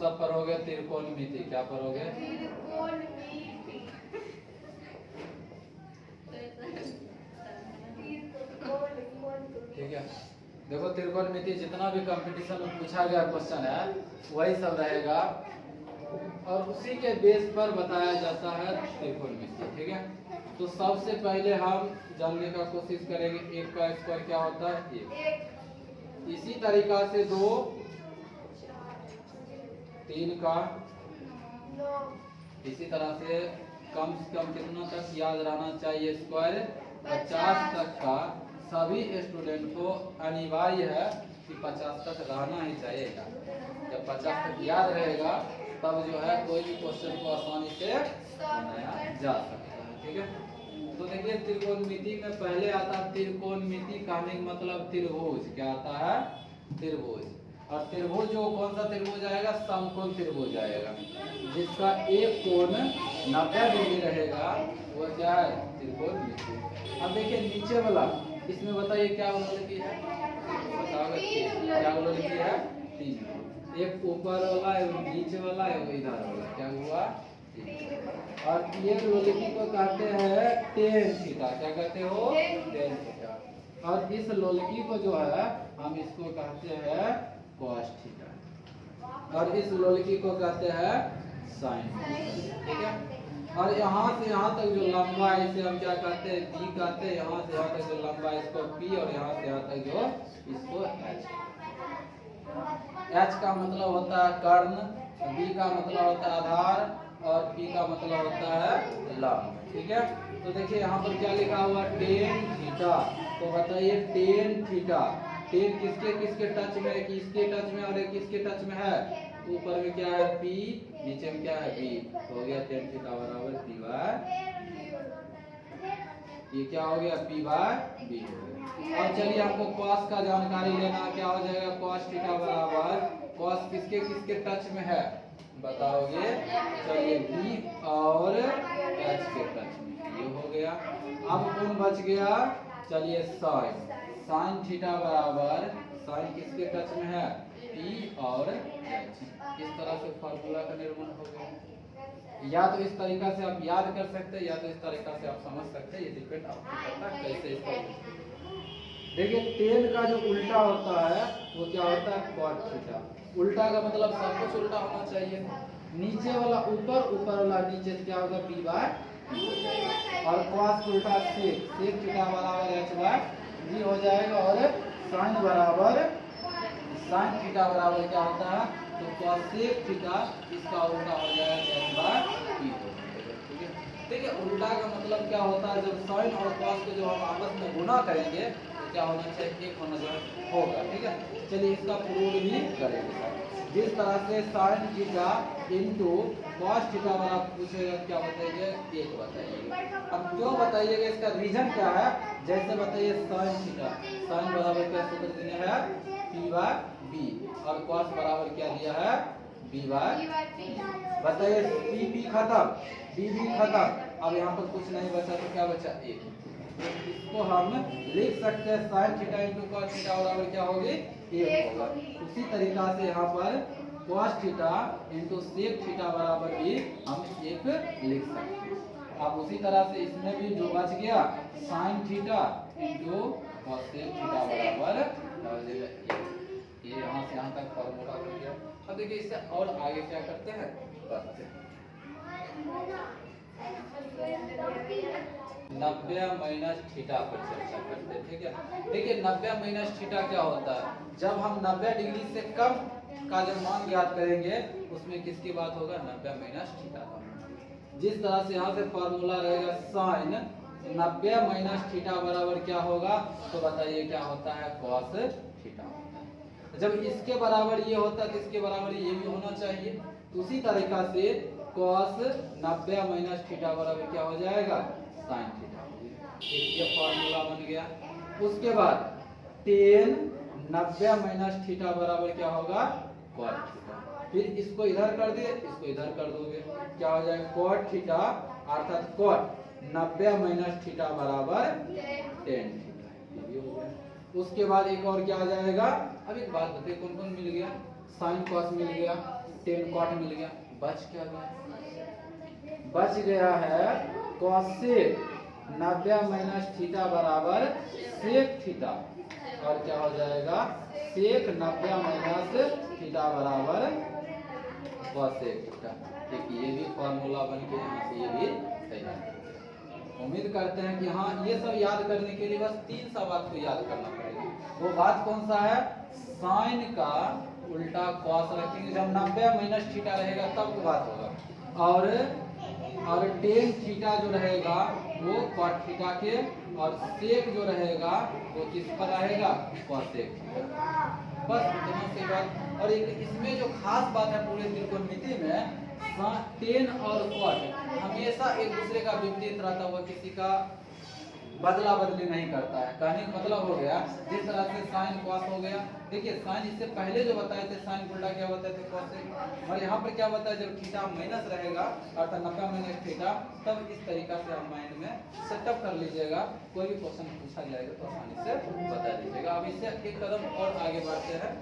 सब पर हो गया त्रिकोणमिति। क्या पर हो गया? ठीक है, देखो त्रिकोणमिति जितना भी कंपटीशन में पूछा गया क्वेश्चन है वही सब रहेगा और उसी के बेस पर बताया जाता है त्रिकोणमिति। ठीक है, तो सबसे पहले हम जानने का कोशिश करेंगे एक का स्क्वायर क्या होता है, एक। इसी तरीका से 2, 3 का, इसी तरह से कम कितना तक याद रहना चाहिए स्क्वायर 50 तक का सभी स्टूडेंट को अनिवार्य है कि 50 तक रहना ही चाहिएगा। जब 50 तक याद रहेगा तब जो है कोई भी क्वेश्चन को आसानी से बनाया जा सकता है। ठीक है, तो देखिए त्रिकोणमिति में पहले आता है त्रिकोणमिति कहने का मतलब त्रिभुज। क्या आता है? त्रिभुज। और त्रिभुज जो कौन सा त्रिभुज आएगा? समकोण त्रिभुज आएगा जिसका एक कोण 90 डिग्री रहेगा, वो क्या है? त्रिकोणमिति। अब देखिए नीचे वाला, इसमें बताइए क्या वाला लिखी है? क्या वाला लिखी है? 3। एक ऊपर वाला, एक नीचे वाला, एक इधर वाला। क्या हुआ? 3। और ये लोलिकी को कहते हैं टेन थीटा। क्या कहते हो? Tan theta. और इस लोलिकी को जो है हम इसको कहते हैं कॉस थीटा और इस लोलिकी को कहते हैं साइन। ठीक है, और यहाँ से यहाँ तक जो लंबा है इसे हम क्या कहते हैं? बी कहते हैं। यहाँ से यहाँ तक जो लंबा है इसको पी और यहाँ से यहाँ तक जो इसको एच। एच का मतलब होता है कर्ण, बी का मतलब होता है आधार और पी का मतलब होता है लंब। ठीक है, तो देखिए यहाँ पर क्या लिखा हुआ? Tan theta. तो बताइए टेन थीटा, टेन किसके किसके टच में है? किसके टच में और एक किसके टच में है? ऊपर में क्या है? P, नीचे में क्या है? B। तो हो गया टेन थीटा बराबर P बाय, ये क्या हो गया? P बाय B हो गया। और चलिए आपको cos का जानकारी लेना, क्या हो जाएगा? cos थीटा बराबर cos किसके किसके टच में है बताओगे? चलिए B और H के टच में, ये हो गया। अब कौन बच गया? चलिए साइन, साइन थीटा बराबर साइन किसके टच में है? P और H। इस तरह से फार्मूला का निर्माण हो गया। या तो इस तरीका से आप याद कर सकते हैं या तो इस तरीका से आप समझ सकते हैं, ये डिपेंड आपको करता है कैसे इसको। देखिए टेन का जो उल्टा होता है वो क्या होता है? Cot theta. उल्टा का मतलब सब कुछ उल्टा होना चाहिए। नीचे वाला ऊपर, ऊपर वाला नीचे, क्या होगा? P by. और cos उल्टा sec, sec थीटा बराबर h बाय g हो जाएगा। और sin बराबर, sin थीटा बराबर क्या होता है? तो cos sec थीटा इसका उल्टा हो जाएगा h बाय p। ठीक है, देखिए उल्टा का मतलब क्या होता है? जब sin और cos को जो हम आपस में गुणा करेंगे तो क्या होना चाहिए? एक होना होगा। ठीक है, चलिए इसका प्रूव भी करेंगे। जिस तरह से sin theta into cos theta बराबर पूछेगा, क्या बताइए? एक बताइए। अब क्यों बताइएगा, इसका रीजन क्या है? जैसे बताइए sin थीटा, sin बराबर क्या सूत्र दिया है? P बाय B और cos बराबर क्या दिया है? B by P। बताइए P खत्म, B खत्म, अब यहाँ पर कुछ नहीं बचा तो क्या बचा? एक। इसको हम लिख सकते हैं sin theta into cos theta बराबर क्या होगी? एक होगा। उसी तरीका से यहाँ पर cos theta into sec theta बराबर भी हम एक लिख सकते हैं। अब उसी तरह से इसमें भी जो बच गया sin theta into cos sec theta बराबर ये यहाँ से यहाँ तक फॉर्मूला हो गया। अब देखिए इससे और आगे क्या करते हैं? बढ़ते हैं। 90 माइनस थीटा पर चर्चा करते हैं। ठीक है, देखिए 90 माइनस थीटा क्या होता है? जब हम 90 डिग्री से कम का जब मान ज्ञात करेंगे उसमें किसकी बात होगा? 90 माइनस थीटा का। जिस तरह से यहाँ से फॉर्मूला रहेगा साइन 90 माइनस थीटा बराबर क्या होगा? तो बताइए क्या होता है? cos theta. जब इसके बराबर ये होता है तो इसके बराबर ये भी होना चाहिए। उसी तरीका से cos 90 माइनस थीटा बराबर क्या हो जाएगा? sin theta. ये फॉर्मूला बन गया। उसके बाद tan 90 माइनस थीटा बराबर क्या होगा? cot theta. फिर इसको इधर कर दिए, इसको इधर कर दोगे, क्या हो जाएगा? cot थीटा अर्थात cot 90 माइनस थीटा बराबर tan थीटा। उसके बाद एक और क्या आ जाएगा? अब एक बात बताइए, कौन कौन मिल गया? sin cos मिल गया, टेन कॉट मिल गया, बच क्या गया? बच गया है कॉसेक 90 माइनस थीटा बराबर सेक थीटा, और क्या हो जाएगा सेक 90 माइनस थीटा बराबर कॉसेक थीटा। देखिए ये भी फॉर्मूला बन के यहाँ से ये भी तैयार। उम्मीद करते हैं कि हाँ ये सब याद करने के लिए बस 3 सा बात को याद करना पड़ेगा। वो बात कौन सा है? साइन का उल्टा कॉस रखेंगे, जब 90 माइनस थीटा रहेगा तब की बात होगा, और टेन थीटा जो रहेगा वो कॉट थीटा के, और सेक जो रहेगा वो किस पर रहेगा? Cosec theta. बस इतना सी बात। और एक इसमें जो खास बात है पूरे त्रिकोणमिति में, टेन और कॉट हमेशा एक दूसरे का विपरीत रहता हुआ, किसी का बदला बदली नहीं करता है। कहने का मतलब हो गया जिस तरह से साइन कॉस हो गया, देखिए साइन इससे पहले जो बताए थे साइन उल्टा क्या बताए थे कॉस, और यहाँ पर क्या बताया जब थीटा माइनस रहेगा अर्थात 90 माइनस थीटा, तब इस तरीका से आप माइंड में सेटअप कर लीजिएगा। कोई भी क्वेश्चन पूछा जाएगा तो आसानी से बता दीजिएगा। अब इससे एक कदम और आगे बढ़ते हैं।